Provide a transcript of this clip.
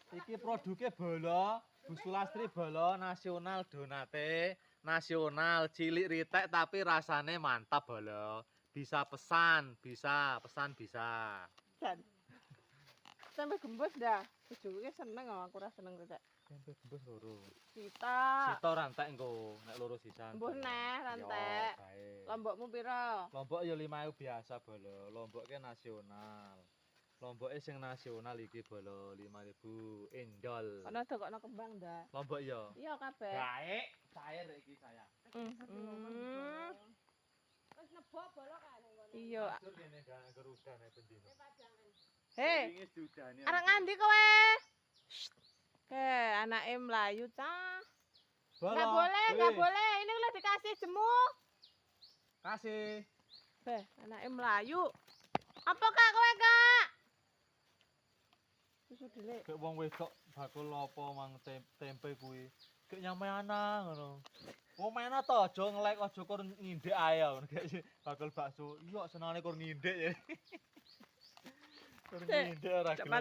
Iki produknya bolo, Bu Sulastri bolo nasional donate, nasional cilik ritek tapi rasane mantap bolo. Bisa pesan, bisa. Jan. Sampai gembus dah. Bojoku seneng aku ora seneng tetek. Tempe gembus loro. Sita. Sito rantek engko, nek loro sisan. Mbuh neh rantek. Lombokmu piro? Lombok ya 5.000 biasa bolo. Lomboknya nasional. Lomboknya sing nasional iki bolo 5.000 endol. Kono dokokno kembang dah. Lombok ya. Iya kabeh. Baik, cair iki saya. Wis nebok bolo kan ngono. Iya. Atur kene gak kerudan pendino. Hei, Wingi diudani. arek ngandi kowe? Ke anake mlayu cah. Enggak boleh. Ini udah dikasih jemu. Kasih. Beh, anake mlayu. Apa Kak kowe, Kak? Susu dhewe. Kayak wong wedok bakul apa mang tempe kuwi. Kayak nyamana ngono. Wong mena to aja ngelek aja kur ngindek ae ngono kayak bakul bakso. Iya senane kur ngindek ya. Kur ngindek ora gelem.